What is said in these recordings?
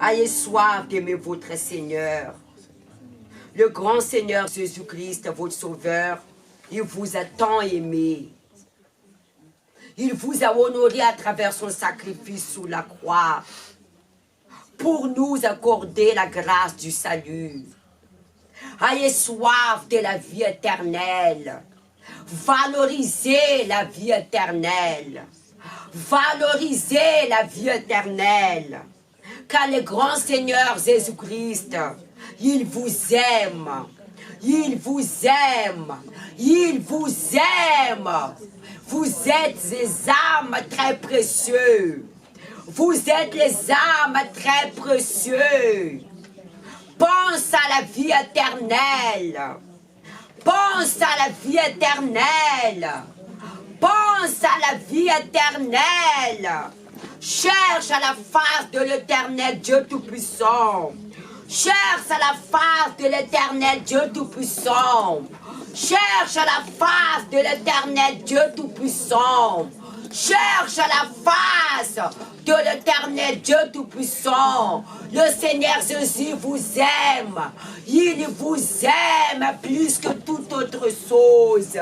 Ayez soif d'aimer votre Seigneur. Le grand Seigneur Jésus-Christ, votre Sauveur, il vous a tant aimé. Il vous a honoré à travers son sacrifice sous la croix pour nous accorder la grâce du salut. Ayez soif de la vie éternelle. Valorisez la vie éternelle. Valorisez la vie éternelle. Car le grand Seigneur Jésus-Christ, il vous aime. Il vous aime. Il vous aime. Vous êtes des âmes très précieuses. Vous êtes les âmes très précieuses. Pense à la vie éternelle. Pense à la vie éternelle. Pense à la vie éternelle. Cherche à la face de l'Éternel Dieu Tout-Puissant. Cherche à la face de l'Éternel Dieu Tout-Puissant. Cherche à la face de l'Éternel Dieu Tout-Puissant. Cherche à la face de l'Éternel Dieu Tout-Puissant. Le Seigneur Jésus vous aime. Il vous aime plus que toute autre chose.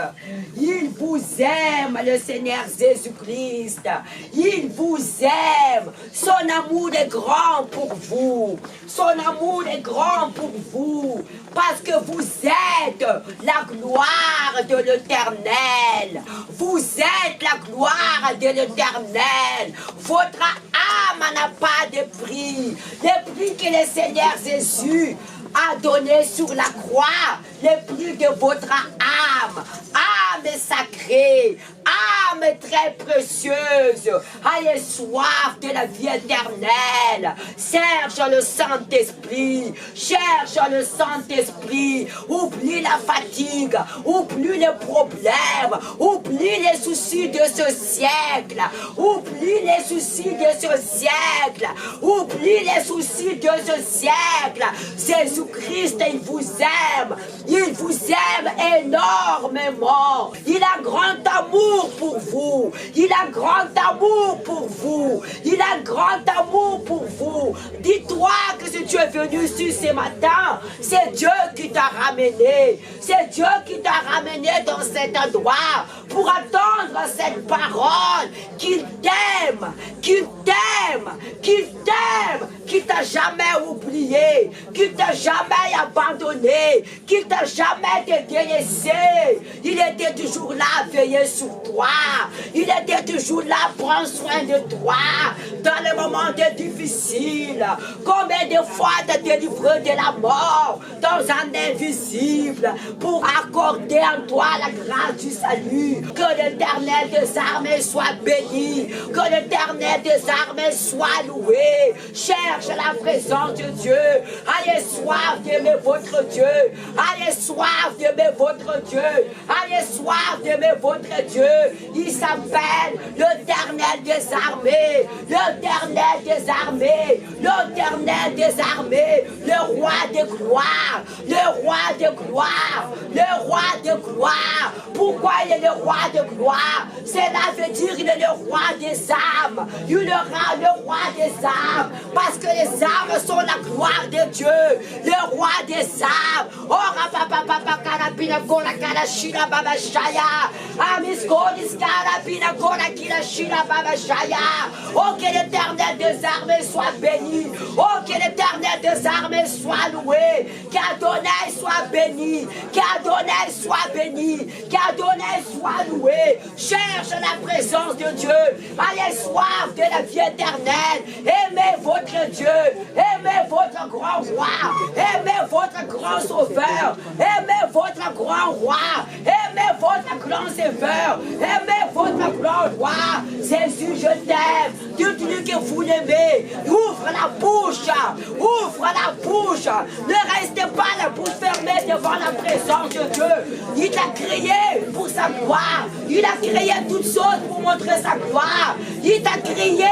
Il vous aime, le Seigneur Jésus-Christ. Il vous aime. Son amour est grand pour vous. Son amour est grand pour vous. Parce que vous êtes la gloire de l'Éternel. Vous êtes la gloire de l'Éternel. Votre âme n'a pas de prix. Le prix que le Seigneur Jésus a donné sur la croix, le prix de votre âme. Âme sacrée, âme très précieuse. Ayez soif de la vie éternelle. Cherche le Saint-Esprit. Cherche le Saint-Esprit. Oublie la fatigue. Oublie les problèmes. Oublie les soucis de ce siècle. Oublie les soucis de ce siècle. Oublie les soucis de ce siècle. Jésus-Christ, il vous aime. Il vous aime énormément. Il a grand amour pour vous. Il a grand amour pour vous. Il a grand amour pour vous. Dis-toi que si tu es venu ici ce matin, c'est Dieu qui t'a ramené. C'est Dieu qui t'a ramené dans cet endroit pour attendre cette parole qu'il t'aime, qu'il t'aime, qu'il t'aime, qu'il t'a jamais oublié, qu'il t'a jamais abandonné, qu'il t'a jamais délaissé. Il était toujours là à veiller sur toi. Il était toujours là à prendre soin de toi dans les moments difficiles. Combien de fois t'as délivré de la mort dans un invisible pour accorder en toi la grâce du salut. Que l'Éternel des armées soit béni. Que l'Éternel des armées soit loué. Cherche la présence de Dieu. Ayez soif d'aimer votre Dieu. Ayez soif d'aimer votre Dieu. Ayez soif d'aimer votre Dieu. Il s'appelle l'Éternel des armées. L'Éternel des armées. L'Éternel des armées. Le roi de gloire. Le roi de gloire. Le roi de gloire. Pourquoi il est le roi de gloire? Cela veut dire qu'il est le roi des âmes. Il est le roi des âmes. Parce que les âmes sont la gloire de Dieu. Le roi des âmes. Oh, rapapapapa, karapina, kola, kalashina, babashaya. Amiskolis, karapina, kola, kilashina, babashaya. Oh, que l'Éternel des armées soit béni. Oh, que l'Éternel des armées soit loué. Qu'Adonai soit béni. Qu'Adonai soit béni. Qu'Adonai soit loué. Cherche la présence de Dieu. Ayez soif de la vie éternelle. Aimez votre Dieu. Aimez votre grand roi. Aimez votre grand sauveur. Aimez votre grand roi. Aimez votre grand sauveur. Aimez votre grand roi. Jésus, je t'aime. Dites-lui que vous l'aimez. Ouvre la bouche. Ouvre la bouche. Ne restez pas la bouche fermée devant la présence de Dieu. Il t'a créé pour sa gloire. Il a créé toutes choses pour montrer sa gloire. Il t'a créé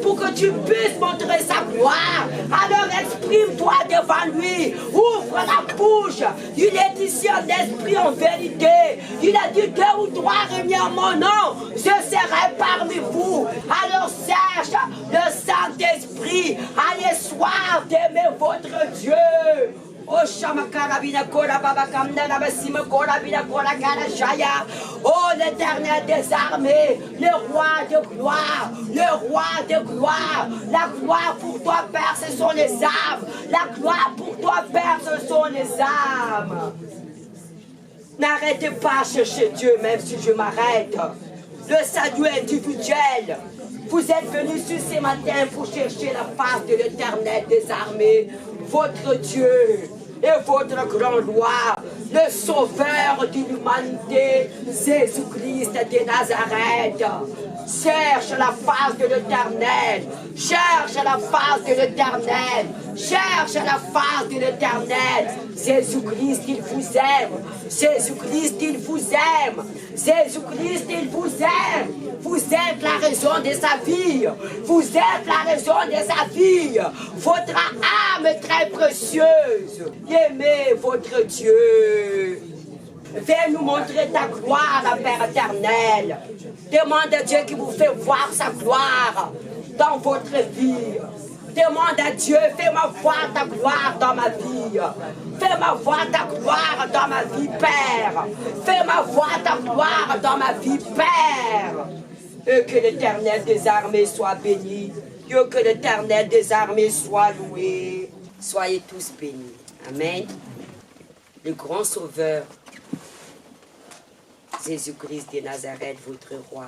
pour que tu puisses montrer sa gloire. Alors exprime-toi devant lui. Ouvre la bouche. Il est ici en esprit, en vérité. Il a dit 2 ou 3 réunis en mon nom, je serai parmi vous. Alors cherche le Saint-Esprit. Allez, droit d'aimer votre Dieu. Oh, Shamakarabina Kora Baba Kamdana Basima Kora Bina Kora Karajaya. Oh, l'Éternel des armées, le roi de gloire, le roi de gloire. La gloire pour toi, Père, ce sont les âmes. La gloire pour toi, Père, ce sont les âmes. N'arrêtez pas à chercher Dieu, même si je m'arrête. Le salut individuel. Vous êtes venus sur ce matin pour chercher la face de l'Éternel des armées, votre Dieu et votre grand roi, le sauveur de l'humanité, Jésus-Christ de Nazareth. Cherche la face de l'Éternel, cherche la face de l'Éternel, cherche la face de l'Éternel. Jésus-Christ, il vous aime. Jésus-Christ, il vous aime. Jésus-Christ, il vous aime. Vous êtes la raison de sa vie. Vous êtes la raison de sa vie. Votre âme est très précieuse. Aimez votre Dieu. Viens nous montrer ta gloire, Père éternel. Demande à Dieu qui vous fait voir sa gloire dans votre vie. Demande à Dieu, fais-moi voir ta gloire dans ma vie. Fais-moi voir ta gloire dans ma vie, Père. Fais-moi voir ta gloire dans ma vie, Père. Et que l'Éternel des armées soit béni. Et que l'Éternel des armées soit loué. Soyez tous bénis. Amen. Le grand Sauveur, Jésus-Christ de Nazareth, votre roi,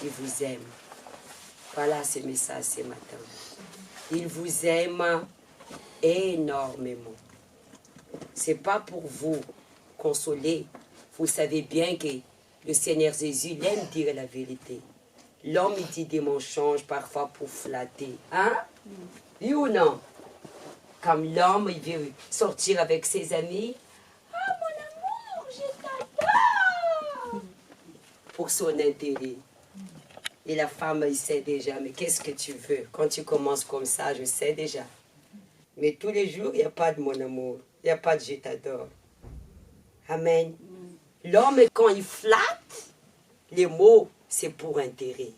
il vous aime. Voilà ce message ce matin. Il vous aime énormément. Ce n'est pas pour vous consoler. Vous savez bien que le Seigneur Jésus, il aime dire la vérité. L'homme, il dit des mensonges parfois pour flatter. Hein? Oui ou non? Comme l'homme, il veut sortir avec ses amis. Ah, mon amour, je t'adore! Pour son intérêt. Et la femme, il sait déjà, mais qu'est-ce que tu veux? Quand tu commences comme ça, je sais déjà. Mais tous les jours, il n'y a pas de mon amour. Il n'y a pas de je t'adore. Amen. L'homme, quand il flatte, les mots, c'est pour intérêt.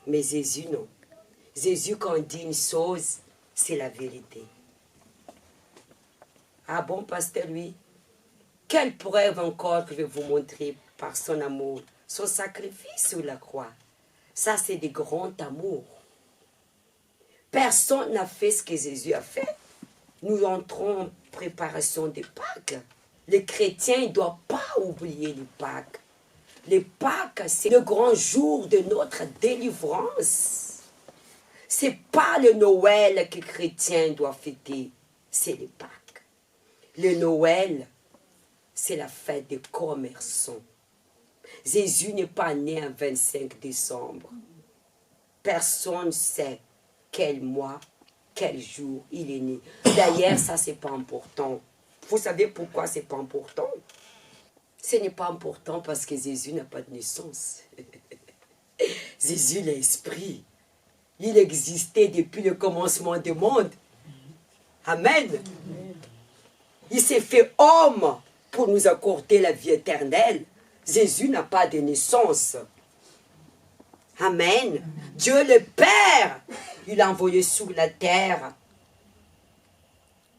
Mais Jésus, non. Jésus, quand il dit une chose, c'est la vérité. Ah bon, pasteur, lui? Quelle preuve encore que je vais vous montrer par son amour, son sacrifice sur la croix? Ça, c'est des grands amours. Personne n'a fait ce que Jésus a fait. Nous entrons en préparation des Pâques. Les chrétiens ne doivent pas oublier les Pâques. Les Pâques, c'est le grand jour de notre délivrance. Ce n'est pas le Noël que les chrétiens doivent fêter, c'est les Pâques. Le Noël, c'est la fête des commerçants. Jésus n'est pas né un 25 décembre. Personne ne sait quel mois, quel jour il est né. D'ailleurs, ça, c'est pas important. Vous savez pourquoi c'est pas important? Ce n'est pas important parce que Jésus n'a pas de naissance. Jésus, l'Esprit, il existait depuis le commencement du monde. Amen. Il s'est fait homme pour nous accorder la vie éternelle. Jésus n'a pas de naissance. Amen. Dieu le Père, il l'a envoyé sur la terre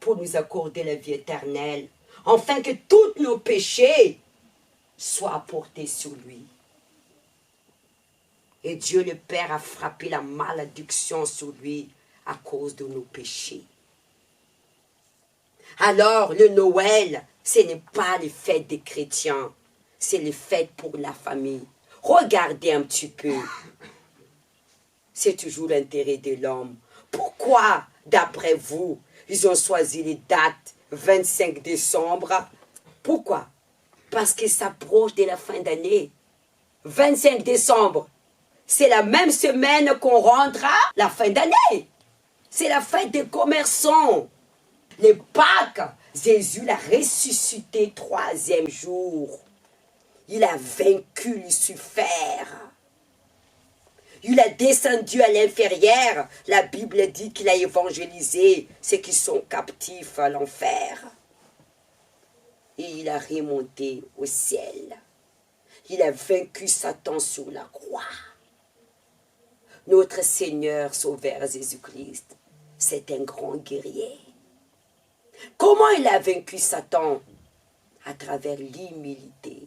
pour nous accorder la vie éternelle, afin que tous nos péchés soient apportés sur lui. Et Dieu le Père a frappé la malédiction sur lui à cause de nos péchés. Alors, le Noël, ce n'est pas les fêtes des chrétiens, c'est les fêtes pour la famille. Regardez un petit peu. C'est toujours l'intérêt de l'homme. Pourquoi, d'après vous, ils ont choisi les dates 25 décembre? Pourquoi? Parce qu'ils s'approchent de la fin d'année. 25 décembre, c'est la même semaine qu'on rentre à la fin d'année. C'est la fête des commerçants. Les Pâques, Jésus l'a ressuscité 3e jour. Il a vaincu Lucifer. Il a descendu à l'inférieur. La Bible dit qu'il a évangélisé ceux qui sont captifs à l'enfer. Et il a remonté au ciel. Il a vaincu Satan sur la croix. Notre Seigneur Sauveur Jésus-Christ, c'est un grand guerrier. Comment il a vaincu Satan? À travers l'humilité.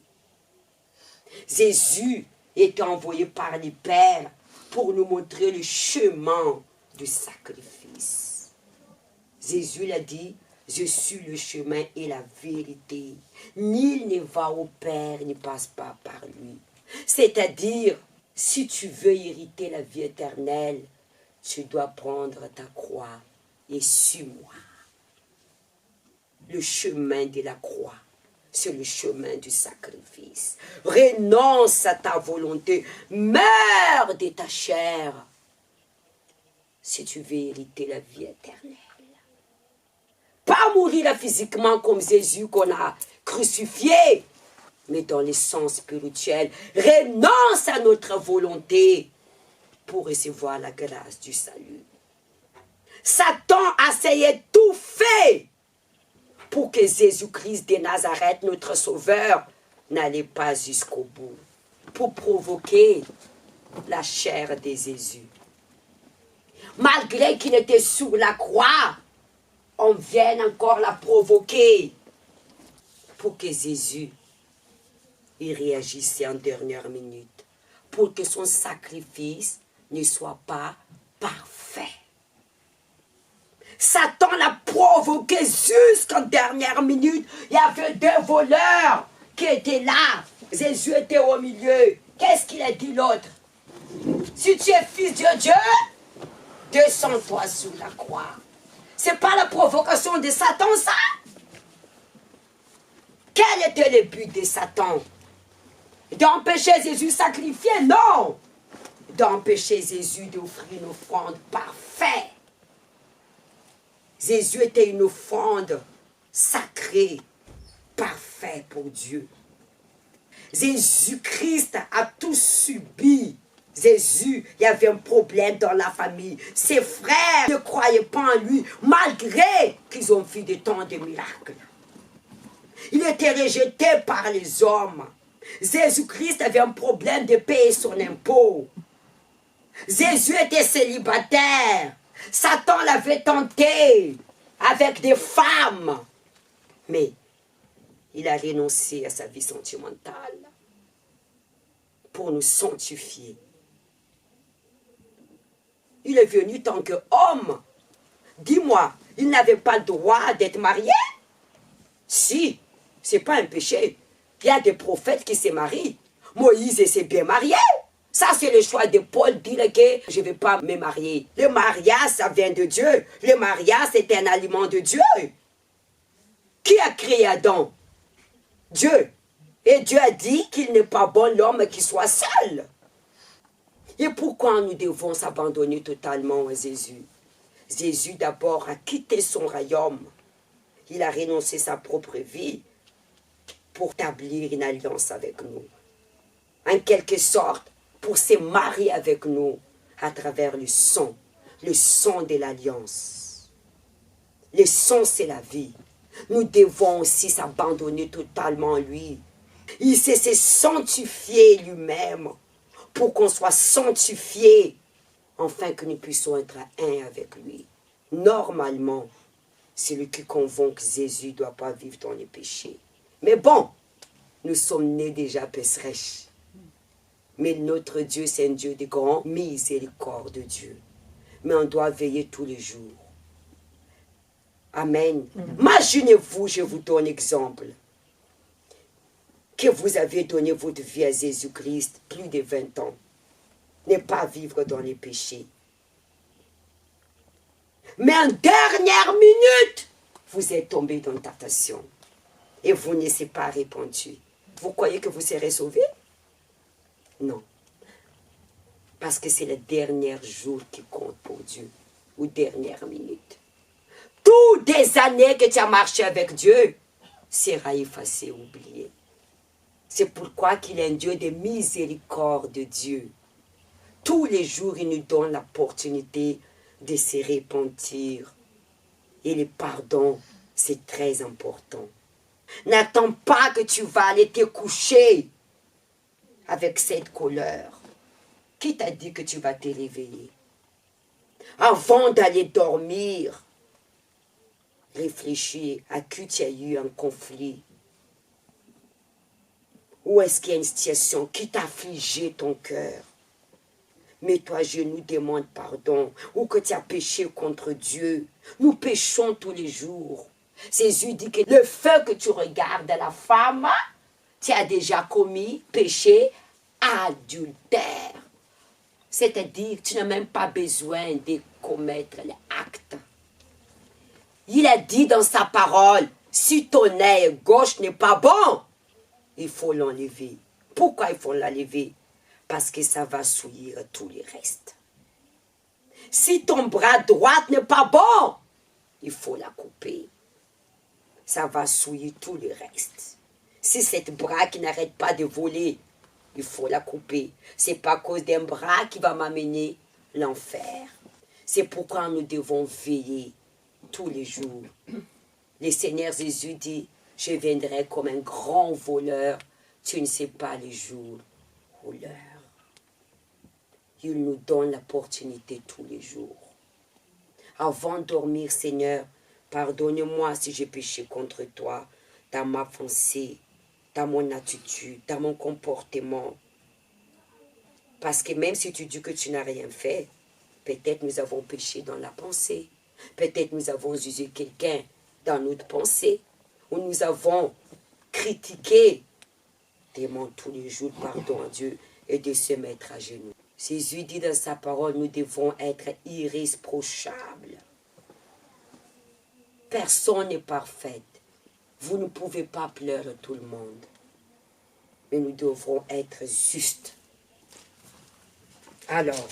Jésus est envoyé par le Père pour nous montrer le chemin du sacrifice. Jésus l'a dit, je suis le chemin et la vérité. Nul ne va au Père, ne passe pas par lui. C'est-à-dire, si tu veux hériter la vie éternelle, tu dois prendre ta croix et suis-moi. Le chemin de la croix, c'est le chemin du sacrifice. Renonce à ta volonté, meurs de ta chair, si tu veux hériter la vie éternelle. Pas mourir physiquement comme Jésus qu'on a crucifié, mais dans le sens spirituel. Renonce à notre volonté pour recevoir la grâce du salut. Satan a essayé tout fait pour que Jésus-Christ de Nazareth, notre Sauveur, n'allait pas jusqu'au bout, pour provoquer la chair de Jésus. Malgré qu'il était sur la croix, on vient encore la provoquer pour que Jésus y réagisse en dernière minute, pour que son sacrifice ne soit pas parfait. Satan l'a provoqué jusqu'en dernière minute. Il y avait deux voleurs qui étaient là. Jésus était au milieu. Qu'est-ce qu'il a dit l'autre? Si tu es fils de Dieu, descends-toi sur la croix. C'est pas la provocation de Satan, ça? Quel était le but de Satan? D'empêcher Jésus de sacrifier? Non! D'empêcher Jésus d'offrir une offrande parfaite. Jésus était une offrande sacrée, parfaite pour Dieu. Jésus-Christ a tout subi. Jésus, il y avait un problème dans la famille. Ses frères ne croyaient pas en lui, malgré qu'ils ont fait des temps de miracles. Il était rejeté par les hommes. Jésus-Christ avait un problème de payer son impôt. Jésus était célibataire. Satan l'avait tenté avec des femmes. Mais il a renoncé à sa vie sentimentale pour nous sanctifier. Il est venu tant qu'homme. Dis-moi, il n'avait pas le droit d'être marié? Si, c'est pas un péché. Il y a des prophètes qui se marient. Moïse s'est bien marié. Ça, c'est le choix de Paul, dire que je ne vais pas me marier. Le mariage, ça vient de Dieu. Le mariage, c'est un aliment de Dieu. Qui a créé Adam? Dieu. Et Dieu a dit qu'il n'est pas bon l'homme qui soit seul. Et pourquoi nous devons s'abandonner totalement à Jésus? Jésus d'abord a quitté son royaume. Il a renoncé à sa propre vie pour établir une alliance avec nous. En quelque sorte, pour se marier avec nous à travers le sang de l'alliance. Le sang, c'est la vie. Nous devons aussi s'abandonner totalement à lui. Il s'est sanctifié lui-même pour qu'on soit sanctifié, afin que nous puissions être un avec lui. Normalement, celui qui convainc que Jésus ne doit pas vivre dans le péché. Mais bon, nous sommes nés déjà pécheresses. Mais notre Dieu, c'est un Dieu de grand miséricorde de Dieu. Mais on doit veiller tous les jours. Amen. Imaginez-vous, je vous donne un exemple, que vous avez donné votre vie à Jésus-Christ plus de 20 ans. Ne pas vivre dans les péchés. Mais en dernière minute, vous êtes tombé dans la tentation. Et vous ne s'est pas répandu. Vous croyez que vous serez sauvé? Non. Parce que c'est le dernier jour qui compte pour Dieu. Ou dernière minute. Toutes des années que tu as marché avec Dieu sera effacé, oublié. C'est pourquoi qu'il est un Dieu de miséricorde de Dieu. Tous les jours, il nous donne l'opportunité de se repentir. Et le pardon, c'est très important. N'attends pas que tu vas aller te coucher avec cette colère. Qui t'a dit que tu vas te réveiller? Avant d'aller dormir, réfléchis à qui tu as eu un conflit. Où est-ce qu'il y a une situation qui t'a affligé ton cœur? Mets-toi à genoux, demande pardon. Ou que tu as péché contre Dieu. Nous péchons tous les jours. Jésus dit que le feu que tu regardes à la femme, tu as déjà commis péché adultère. C'est-à-dire, tu n'as même pas besoin de commettre l'acte. Il a dit dans sa parole, si ton œil gauche n'est pas bon, il faut l'enlever. Pourquoi il faut l'enlever? Parce que ça va souiller tout le reste. Si ton bras droit n'est pas bon, il faut la couper. Ça va souiller tout le reste. Si cette bras qui n'arrête pas de voler, il faut la couper. C'est pas à cause d'un bras qui va m'amener l'enfer. C'est pourquoi nous devons veiller tous les jours. Le Seigneur Jésus dit, je viendrai comme un grand voleur. Tu ne sais pas les jours ou l'heure. Il nous donne l'opportunité tous les jours. Avant de dormir, Seigneur, pardonne-moi si j'ai péché contre toi dans ma pensée, dans mon attitude, dans mon comportement. Parce que même si tu dis que tu n'as rien fait, peut-être nous avons péché dans la pensée. Peut-être nous avons jugé quelqu'un dans notre pensée. Ou nous avons critiqué. Demande tous les jours pardon à Dieu et de se mettre à genoux. Jésus dit dans sa parole, nous devons être irréprochables. Personne n'est parfait. Vous ne pouvez pas pleurer tout le monde. Mais nous devrons être justes. Alors,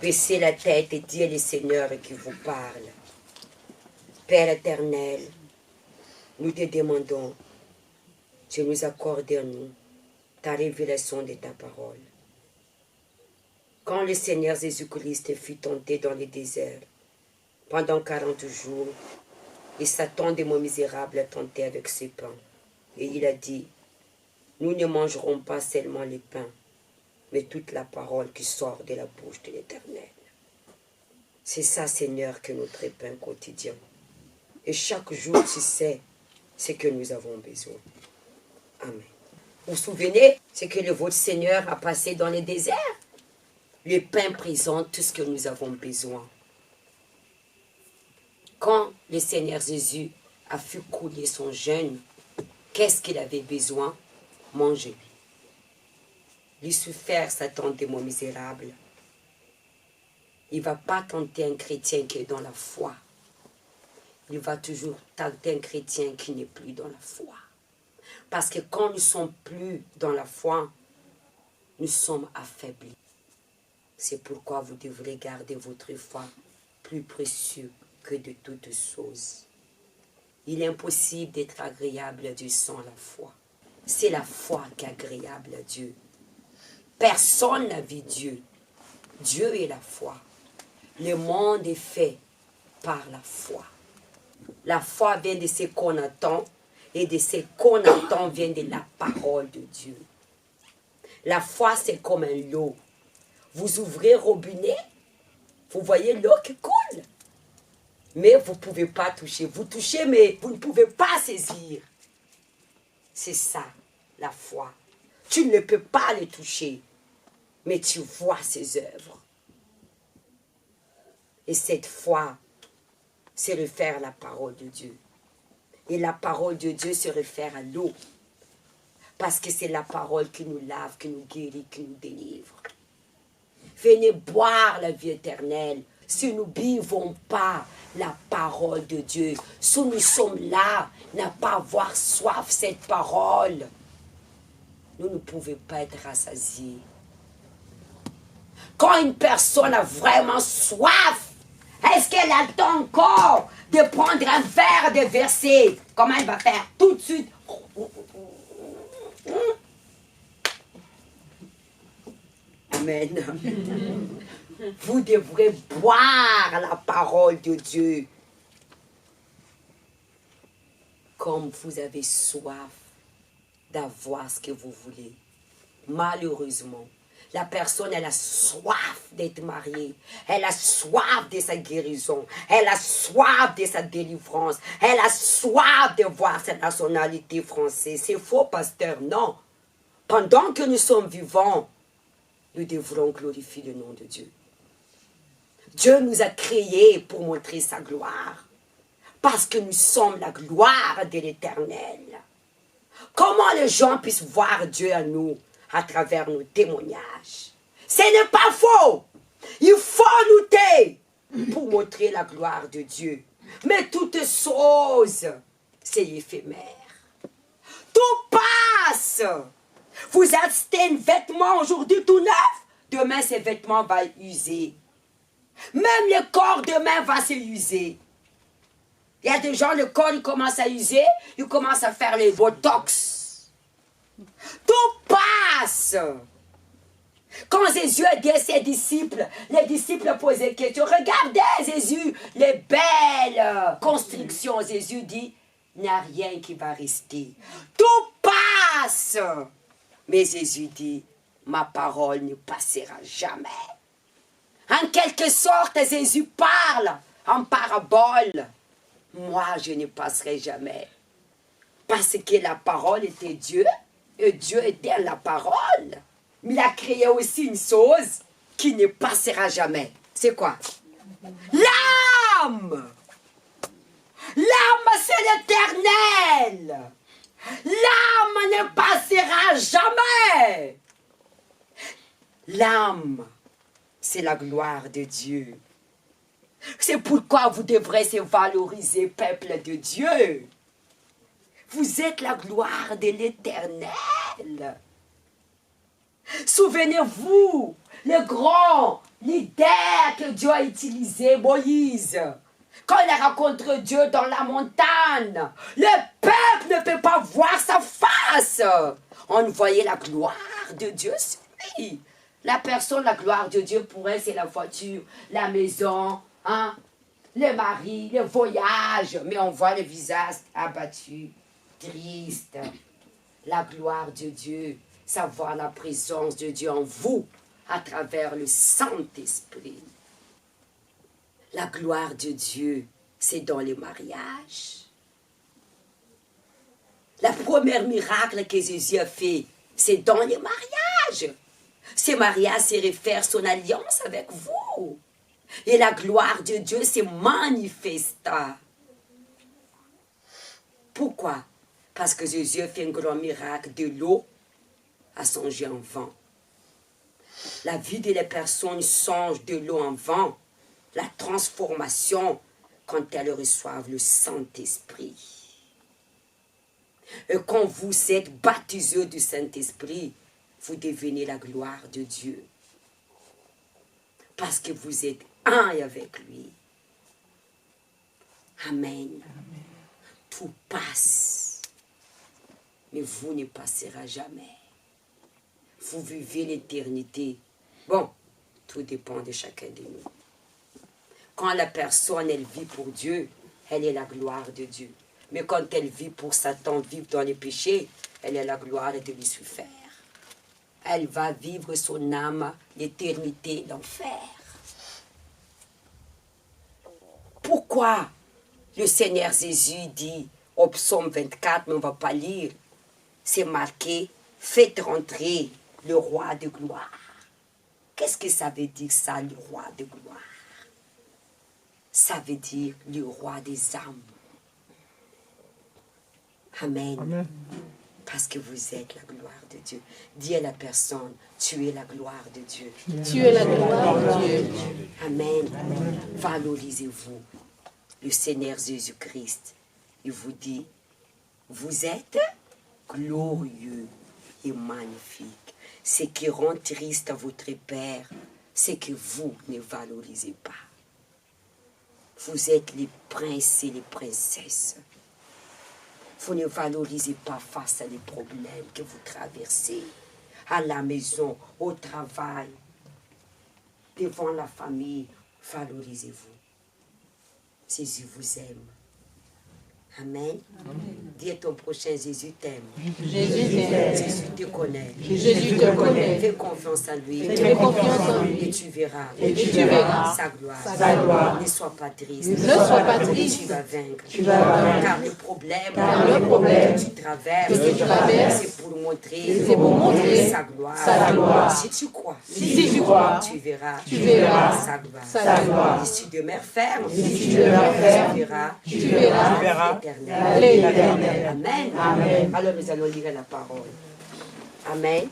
baissez la tête et dites le Seigneur qui vous parle. Père éternel, nous te demandons, tu nous accordes à nous ta révélation de ta parole. Quand le Seigneur Jésus-Christ fut tenté dans le désert, pendant 40 jours, et Satan, démon misérable, a tenté avec ses pains. Et il a dit, nous ne mangerons pas seulement les pains, mais toute la parole qui sort de la bouche de l'Éternel. C'est ça, Seigneur, que notre pain quotidien. Et chaque jour, tu sais ce que nous avons besoin. Amen. Vous vous souvenez ce que votre Seigneur a passé dans le désert? Le pain présente tout ce que nous avons besoin. Quand le Seigneur Jésus a fait couler son jeûne, qu'est-ce qu'il avait besoin? Manger. Lucifer, Satan, démon misérable, il ne va pas tenter un chrétien qui est dans la foi. Il va toujours tenter un chrétien qui n'est plus dans la foi. Parce que quand nous ne sommes plus dans la foi, nous sommes affaiblis. C'est pourquoi vous devrez garder votre foi plus précieux que de toutes choses. Il est impossible d'être agréable à Dieu sans la foi. C'est la foi qui est agréable à Dieu. Personne n'a vu Dieu. Dieu est la foi. Le monde est fait par la foi. La foi vient de ce qu'on attend et de ce qu'on attend vient de la parole de Dieu. La foi, c'est comme un lot. Vous ouvrez le robinet, vous voyez l'eau qui coule. Mais vous ne pouvez pas toucher. Vous touchez, mais vous ne pouvez pas saisir. C'est ça, la foi. Tu ne peux pas le toucher, mais tu vois ses œuvres. Et cette foi se réfère à la parole de Dieu. Et la parole de Dieu se réfère à l'eau. Parce que c'est la parole qui nous lave, qui nous guérit, qui nous délivre. Venez boire la vie éternelle. Si nous ne buvons pas la parole de Dieu, si nous sommes là, n'a pas avoir soif cette parole, nous ne pouvons pas être rassasiés. Quand une personne a vraiment soif, est-ce qu'elle attend encore de prendre un verre de verser? Comment elle va faire? Tout de suite. Amen. Vous devrez boire la parole de Dieu. Comme vous avez soif d'avoir ce que vous voulez. Malheureusement, La personne, elle a soif d'être mariée. Elle a soif de sa guérison. Elle a soif de sa délivrance. Elle a soif de voir sa nationalité française. C'est faux, pasteur, non. Pendant que nous sommes vivants, nous devrons glorifier le nom de Dieu. Dieu nous a créés pour montrer sa gloire. Parce que nous sommes la gloire de l'Éternel. Comment les gens puissent voir Dieu à nous à travers nos témoignages? Ce n'est pas faux. Il faut lutter pour montrer la gloire de Dieu. Mais toute chose, c'est éphémère. Tout passe. Vous achetez un vêtement aujourd'hui tout neuf, demain ces vêtements vont user. Même le corps demain va se user. Il y a des gens, le corps il commence à user, il commence à faire les botox. Tout passe. Quand Jésus a dit à ses disciples, les disciples posaient des questions. Regardez Jésus, les belles constructions. Jésus dit, il n'y a rien qui va rester. Tout passe. Mais Jésus dit, ma parole ne passera jamais. En quelque sorte, Jésus parle en parabole. Moi, je ne passerai jamais. Parce que la parole était Dieu, et Dieu était la parole. Mais il a créé aussi une chose qui ne passera jamais. C'est quoi? L'âme! L'âme, c'est l'éternel! L'âme ne passera jamais! L'âme, c'est la gloire de Dieu. C'est pourquoi vous devrez se valoriser, peuple de Dieu. Vous êtes la gloire de l'Éternel. Souvenez-vous, le grand leader que Dieu a utilisé, Moïse. Quand il a rencontré Dieu dans la montagne, le peuple ne peut pas voir sa face. On voyait la gloire de Dieu sur lui. La personne, la gloire de Dieu pour elle, c'est la voiture, la maison, hein, le mari, le voyage. Mais on voit le visage abattu, triste. La gloire de Dieu, savoir la présence de Dieu en vous à travers le Saint-Esprit. La gloire de Dieu, c'est dans le mariage. La première miracle que Jésus a fait, c'est dans le mariage. Ce mariage se réfère à son alliance avec vous. Et la gloire de Dieu se manifeste. Pourquoi? Parce que Jésus a fait un grand miracle de l'eau à changer en vin. La vie de la personne change de l'eau en vin. La transformation quand elles reçoivent le Saint-Esprit. Et quand vous êtes baptisés du Saint-Esprit, vous devenez la gloire de Dieu. Parce que vous êtes un avec lui. Amen. Amen. Tout passe. Mais vous ne passerez jamais. Vous vivez l'éternité. Bon, tout dépend de chacun de nous. Quand la personne, elle vit pour Dieu, elle est la gloire de Dieu. Mais quand elle vit pour Satan, vivre dans les péchés, elle est la gloire de Lucifer. Elle va vivre son âme l'éternité d'enfer. Pourquoi le Seigneur Jésus dit au psaume 24, mais on ne va pas lire, c'est marqué, faites rentrer le roi de gloire. Qu'est-ce que ça veut dire ça, le roi de gloire? Ça veut dire le roi des âmes. Amen. Amen. Parce que vous êtes la gloire de Dieu. Dis à la personne, tu es la gloire de Dieu. Tu es la gloire de Dieu. Amen. Amen. Valorisez-vous. Le Seigneur Jésus-Christ, il vous dit, vous êtes glorieux et magnifique. Ce qui rend triste à votre Père, c'est que vous ne valorisez pas. Vous êtes les princes et les princesses. Vous ne valorisez pas face à les problèmes que vous traversez, à la maison, au travail, devant la famille. Valorisez-vous. Jésus vous aime. Amen. Dis à ton prochain, Jésus t'aime. Jésus t'aime. Jésus te connaît. Jésus te connaît. Fais confiance en lui. Fais confiance en lui. Et tu verras. Et tu verras sa gloire. sa gloire. Ne sois pas triste. Ne sois pas triste. Tu vas vaincre. Tu vas vaincre. Car le problème que tu traverses, c'est pour montrer sa gloire. Si tu crois, tu verras sa gloire. Et si tu demeures ferme, tu verras l'éternel. Amen. Alors nous allons lire la parole. Amen.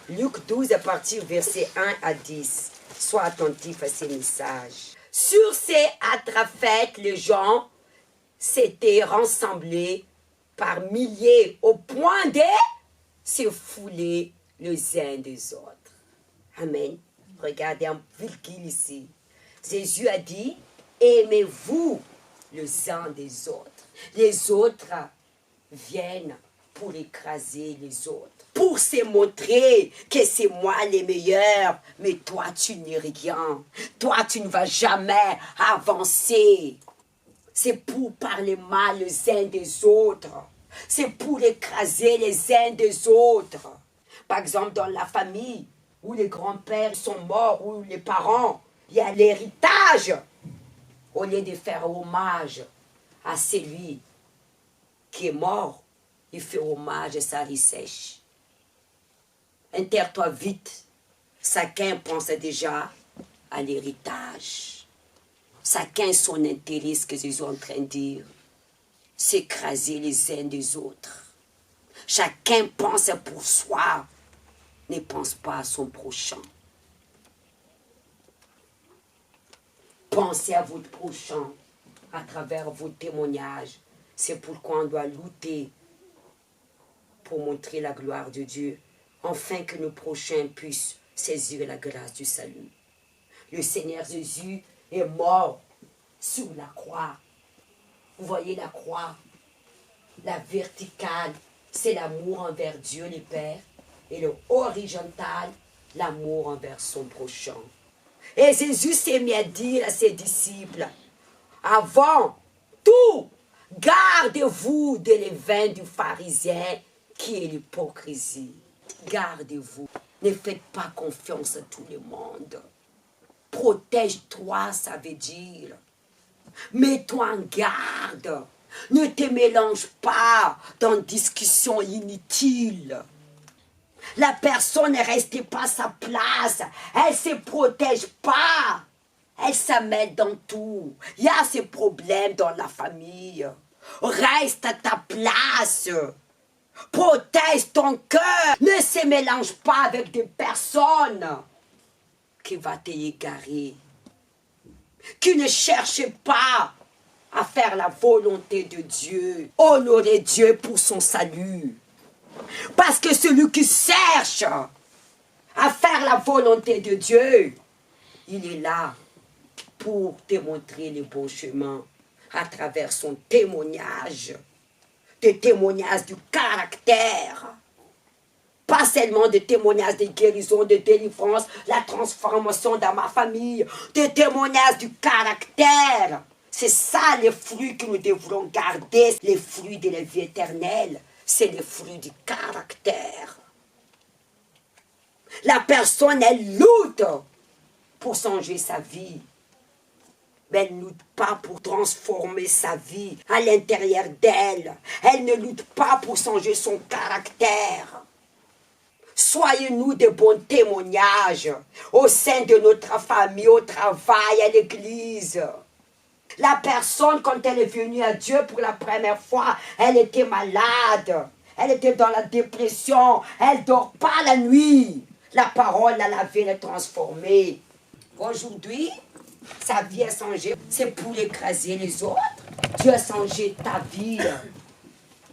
Luc 12 à partir verset 1 à 10. Sois attentif à ces messages. Sur ces atrafêtes, les gens s'étaient rassemblés par milliers au point de se fouler les uns des autres. Amen. Regardez un virgule ici. Jésus a dit, aimez-vous les uns des autres. Les autres viennent pour écraser les autres, pour se montrer que c'est moi les meilleurs, mais toi tu n'es rien. Toi tu ne vas jamais avancer. C'est pour parler mal les uns des autres. C'est pour écraser les uns des autres. Par exemple, dans la famille, où les grands-pères sont morts, où les parents, il y a l'héritage. Au lieu de faire hommage à celui qui est mort, il fait hommage à sa richesse. Enterre-toi vite. Chacun pense déjà à l'héritage. Chacun son intérêt, ce que Jésus est en train de dire. S'écraser les uns des autres. Chacun pense pour soi, ne pense pas à son prochain. Pensez à votre prochain à travers vos témoignages. C'est pourquoi on doit lutter pour montrer la gloire de Dieu, afin que nos prochains puissent saisir la grâce du salut. Le Seigneur Jésus est mort sur la croix. Vous voyez la croix, la verticale, c'est l'amour envers Dieu le Père, et le horizontal, l'amour envers son prochain. Et Jésus s'est mis à dire à ses disciples, avant tout, gardez-vous de levain du pharisien qui est l'hypocrisie. Gardez-vous. Ne faites pas confiance à tout le monde. Protège-toi, ça veut dire. Mets-toi en garde. Ne te mélange pas dans une discussion inutile. La personne ne reste pas à sa place. Elle ne se protège pas. Elle s'amène dans tout. Il y a ces problèmes dans la famille. Reste à ta place. Protège ton cœur. Ne se mélange pas avec des personnes qui vont t'égarer. Qui ne cherchent pas à faire la volonté de Dieu. Honorer Dieu pour son salut. Parce que celui qui cherche à faire la volonté de Dieu, il est là pour te montrer le bon chemin à travers son témoignage, des témoignages du caractère. Pas seulement des témoignages de guérison, de délivrance, la transformation dans ma famille, des témoignages du caractère. C'est ça les fruits que nous devrons garder, les fruits de la vie éternelle. C'est les fruits du caractère. La personne, elle lutte pour changer sa vie. Mais elle ne lutte pas pour transformer sa vie à l'intérieur d'elle. Elle ne lutte pas pour changer son caractère. Soyez-nous de bons témoignages au sein de notre famille, au travail, à l'église. La personne, quand elle est venue à Dieu pour la première fois, elle était malade. Elle était dans la dépression. Elle ne dort pas la nuit. La parole l'a lavée, l'a transformée. Aujourd'hui, sa vie a changé. C'est pour écraser les autres. Dieu a changé ta vie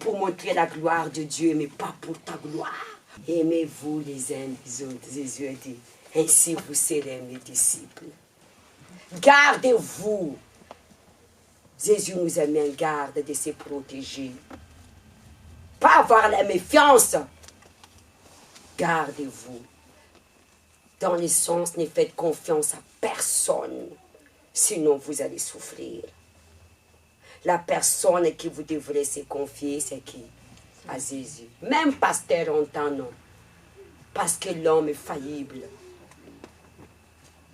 pour montrer la gloire de Dieu, mais pas pour ta gloire. Aimez-vous les uns les autres, Jésus a dit. Ainsi vous serez mes disciples. Gardez-vous. Jésus nous a mis en garde de se protéger. Pas avoir la méfiance. Gardez-vous. Dans le sens, ne faites confiance à personne. Sinon, vous allez souffrir. La personne qui vous devrez se confier, c'est qui? À Jésus. Même pasteur entend non. Parce que l'homme est faillible.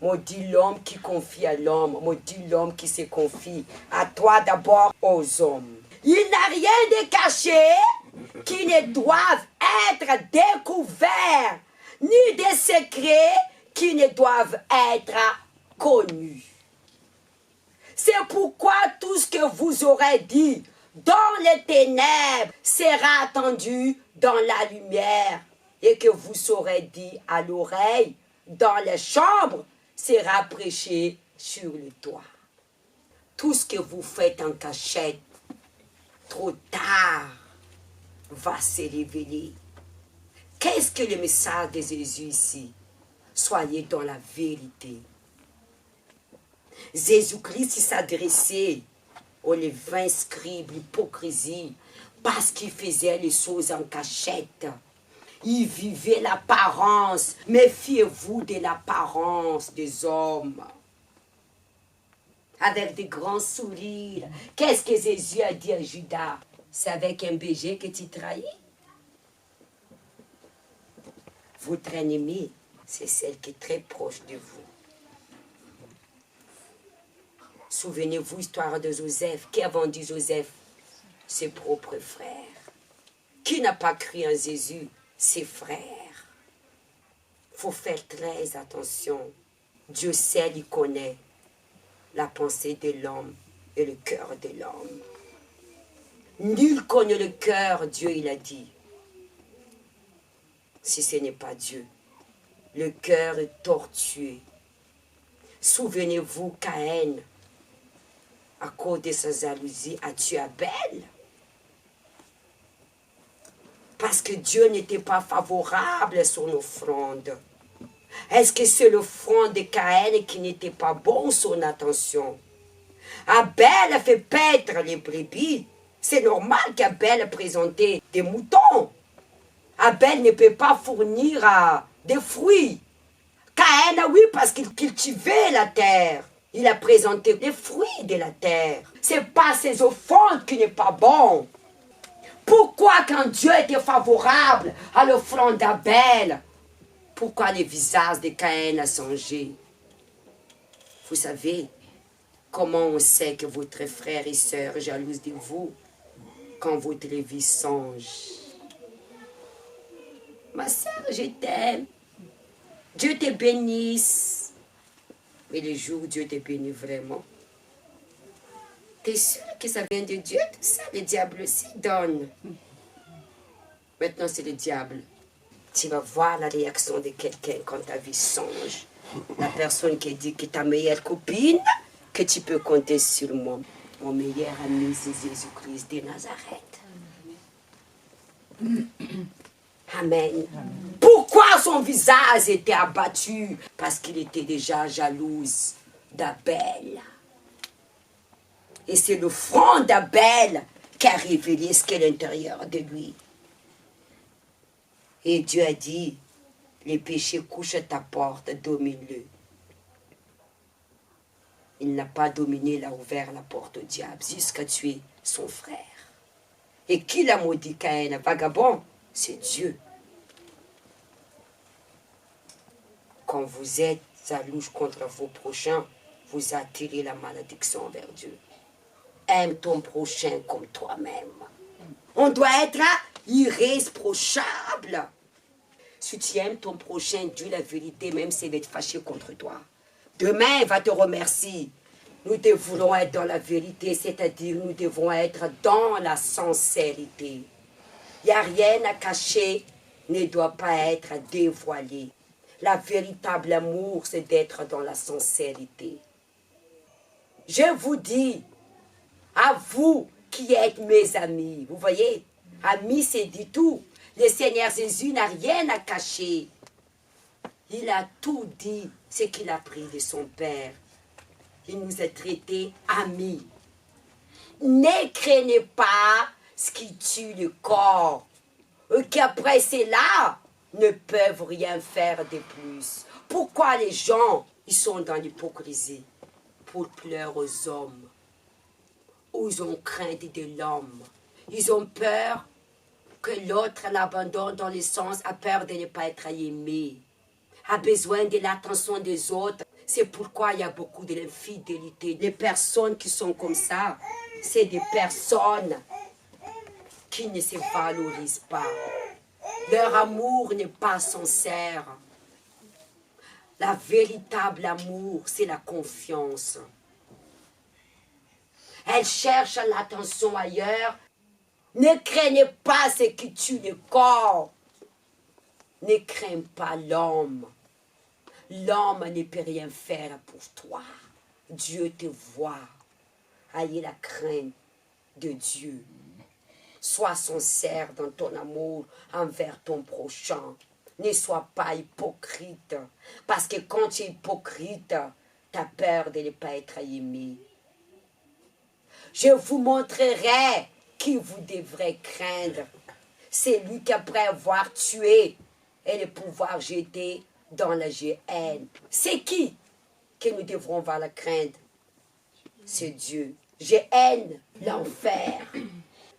Maudit l'homme qui confie à l'homme. Maudit l'homme qui se confie à toi d'abord, aux hommes. Il n'a rien de caché qui ne doivent être découverts, ni des secrets qui ne doivent être connus. C'est pourquoi tout ce que vous aurez dit dans les ténèbres sera entendu dans la lumière, et que vous saurez dit à l'oreille dans les chambres sera prêché sur le toit. Tout ce que vous faites en cachette, trop tard, va se révéler. Qu'est-ce que le message de Jésus ici? Soyez dans la vérité. Jésus-Christ s'adressait aux levains scribes, l'hypocrisie, parce qu'il faisait les choses en cachette. Il vivait l'apparence. Méfiez-vous de l'apparence des hommes. Avec des grands sourires. Qu'est-ce que Jésus a dit à Judas? C'est avec un baiser que tu trahis? Votre ennemi, c'est celle qui est très proche de vous. Souvenez-vous, histoire de Joseph. Qui a vendu Joseph? Ses propres frères. Qui n'a pas cru en Jésus? Ses frères. Il faut faire très attention. Dieu seul, il connaît la pensée de l'homme et le cœur de l'homme. Nul connaît le cœur, Dieu, il a dit. Si ce n'est pas Dieu. Le cœur est tortueux. Souvenez-vous, Caïn, à cause de sa jalousie, a tué Abel. Parce que Dieu n'était pas favorable à son offrande. Est-ce que c'est l'offrande de Caïn qui n'était pas bon, son attention? Abel a fait paître les brebis. C'est normal qu'Abel présentait des moutons. Abel ne peut pas fournir des fruits. Caïn, oui, parce qu'il cultivait la terre. Il a présenté les fruits de la terre. C'est pas ses offrandes qui n'est pas bon. Pourquoi quand Dieu était favorable à l'offrande d'Abel, pourquoi le visage de Caïn a changé? Vous savez, comment on sait que votre frère et sœur jalousent de vous quand votre vie change? Ma sœur, je t'aime. Dieu te bénisse. Mais le jour où Dieu te bénit vraiment, t'es sûr que ça vient de Dieu? Tout ça, le diable aussi donne. Maintenant, c'est le diable. Tu vas voir la réaction de quelqu'un quand ta vie change. La personne qui dit que ta meilleure copine, que tu peux compter sur moi. Mon meilleur ami, c'est Jésus-Christ de Nazareth. Amen. Pourquoi son visage était abattu? Parce qu'il était déjà jalouse d'Abel. Et c'est le front d'Abel qui a révélé ce qu'est l'intérieur de lui. Et Dieu a dit, les péchés couchent à ta porte, domine-le. Il n'a pas dominé, il a ouvert la porte au diable jusqu'à tuer son frère. Et qui l'a maudit, Caïn? Vagabond, c'est Dieu. Quand vous êtes jaloux contre vos prochains, vous attirez la malédiction vers Dieu. Aime ton prochain comme toi-même. On doit être irréprochable. Si tu aimes ton prochain, dis la vérité, même s'il va être fâché contre toi. Demain, il va te remercier. Nous devons être dans la vérité, c'est-à-dire nous devons être dans la sincérité. Il n'y a rien à cacher, ne doit pas être dévoilé. La véritable amour, c'est d'être dans la sincérité. Je vous dis, à vous qui êtes mes amis, vous voyez, amis, c'est dit tout. Le Seigneur Jésus n'a rien à cacher. Il a tout dit, ce qu'il a pris de son Père. Il nous a traités amis. Ne craignez pas ce qui tue le corps, et qu'après cela, ne peuvent rien faire de plus. Pourquoi les gens, ils sont dans l'hypocrisie? Pour plaire aux hommes. ou ils ont crainte de l'homme. Ils ont peur que l'autre l'abandonne dans le sens, a peur de ne pas être aimé, a besoin de l'attention des autres. C'est pourquoi il y a beaucoup de l'infidélité. Les personnes qui sont comme ça, c'est des personnes qui ne se valorisent pas. Leur amour n'est pas sincère. La véritable amour, c'est la confiance. Elles cherchent l'attention ailleurs. Ne craignez pas ce qui tue le corps. Ne crains pas l'homme. L'homme ne peut rien faire pour toi. Dieu te voit. Ayez la crainte de Dieu. Sois sincère dans ton amour envers ton prochain. Ne sois pas hypocrite. Parce que quand tu es hypocrite, tu as peur de ne pas être aimé. Je vous montrerai qui vous devrez craindre. C'est lui qu'après avoir tué et le pouvoir jeté dans la géhenne. C'est qui que nous devrons avoir la crainte? C'est Dieu. Géhenne, l'enfer.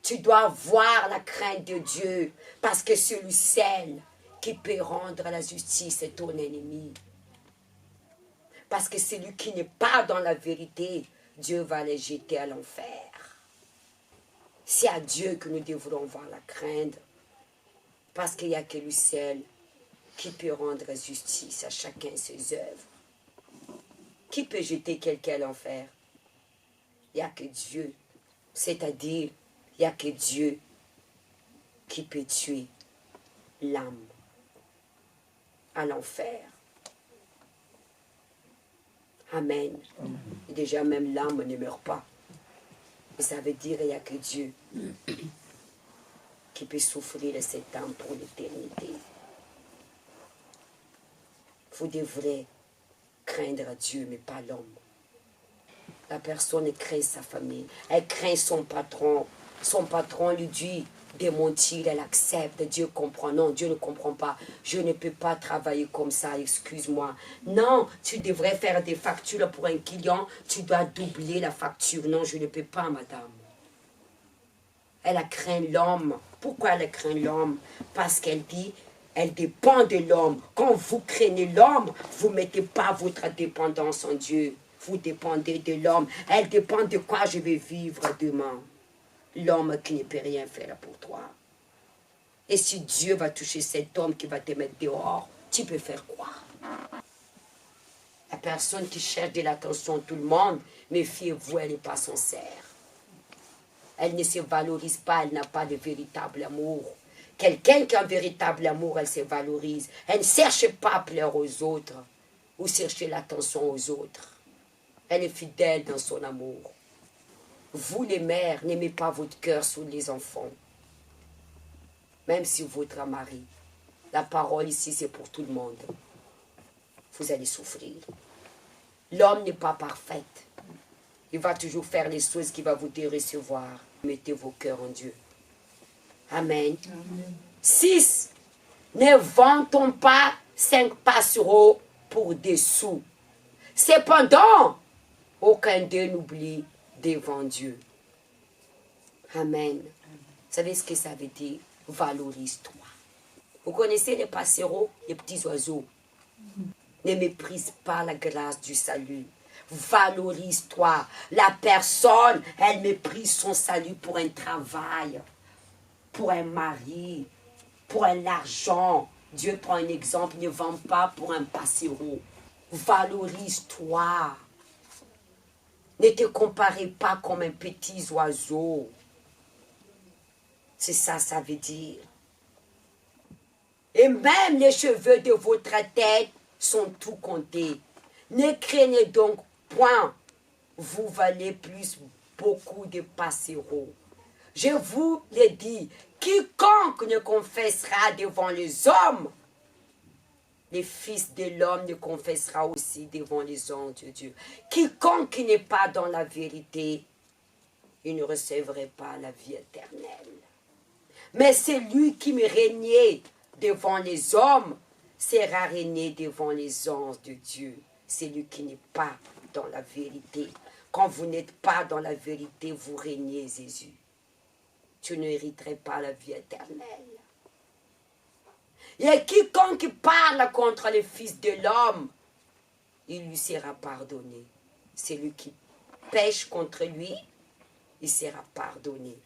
Tu dois voir la crainte de Dieu parce que c'est lui seul qui peut rendre la justice à ton ennemi. Parce que celui qui n'est pas dans la vérité, Dieu va les jeter à l'enfer. C'est à Dieu que nous devrons avoir la crainte. Parce qu'il n'y a que lui seul qui peut rendre justice à chacun ses œuvres. Qui peut jeter quelqu'un à l'enfer? Il n'y a que Dieu. C'est-à-dire, il n'y a que Dieu qui peut tuer l'âme à l'enfer. Amen. Et déjà, même l'âme ne meurt pas. Et ça veut dire qu'il n'y a que Dieu qui peut souffrir cette âme pour l'éternité. Vous devrez craindre Dieu, mais pas l'homme. La personne craint sa famille, elle craint son patron. Son patron lui dit de mentir, elle accepte. Dieu comprend. Non, Dieu ne comprend pas. Je ne peux pas travailler comme ça, excuse-moi. Non, tu devrais faire des factures pour un client, tu dois doubler la facture. Non, je ne peux pas, madame. Elle a craint l'homme. Pourquoi elle a craint l'homme? Parce qu'elle dit, elle dépend de l'homme. Quand vous craignez l'homme, vous ne mettez pas votre dépendance en Dieu. Vous dépendez de l'homme. Elle dépend de quoi je vais vivre demain. L'homme qui ne peut rien faire pour toi. Et si Dieu va toucher cet homme qui va te mettre dehors, tu peux faire quoi? La personne qui cherche de l'attention, tout le monde, méfiez-vous, elle n'est pas sincère. Elle ne se valorise pas, elle n'a pas de véritable amour. Quelqu'un qui a un véritable amour, elle se valorise. Elle ne cherche pas à plaire aux autres ou chercher l'attention aux autres. Elle est fidèle dans son amour. Vous, les mères, n'aimez pas votre cœur sur les enfants. Même si votre mari. La parole ici, c'est pour tout le monde. Vous allez souffrir. L'homme n'est pas parfait. Il va toujours faire les choses qui vont vous décevoir. Mettez vos cœurs en Dieu. Amen. 6. Ne vantons pas 5 passereaux pour des sous. Cependant, aucun d'eux n'oublie devant Dieu. Amen. Vous savez ce que ça veut dire? Valorise-toi. Vous connaissez les passereaux, les petits oiseaux. Ne méprise pas la grâce du salut. Valorise-toi. La personne, elle méprise son salut pour un travail, pour un mari, pour un argent. Dieu prend un exemple, ne vend pas pour un passereau. Valorise-toi. Ne te comparez pas comme un petit oiseau. C'est ça, ça veut dire. Et même les cheveux de votre tête sont tout comptés. Ne craignez donc point. Vous valez plus beaucoup de passereaux. Je vous l'ai dit, quiconque ne confessera devant les hommes, les fils de l'homme ne confessera aussi devant les anges de Dieu. Quiconque n'est pas dans la vérité, il ne recevrait pas la vie éternelle. Mais celui qui me régnait devant les hommes sera régné devant les anges de Dieu. Celui qui n'est pas dans la vérité. Quand vous n'êtes pas dans la vérité, vous régnez, Jésus. Tu n'hériterais pas la vie éternelle. Et quiconque parle contre le Fils de l'homme, il lui sera pardonné. Celui qui pêche contre lui, il sera pardonné.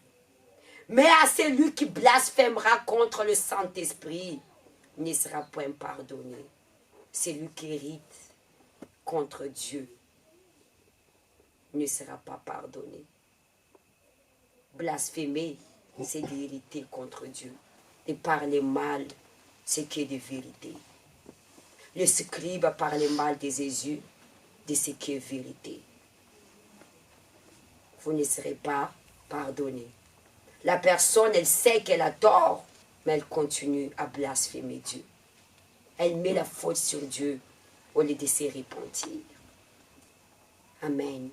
Mais à celui qui blasphémera contre le Saint-Esprit, il ne sera point pardonné. Celui qui hérite contre Dieu ne sera pas pardonné. Blasphémer, c'est d'hériter contre Dieu. De parler mal, ce qui est de vérité. Le scribe a parlé mal de Jésus, de ce qui est vérité. Vous ne serez pas pardonné. La personne, elle sait qu'elle a tort, mais elle continue à blasphémer Dieu. Elle met la faute sur Dieu au lieu de se repentir. Amen.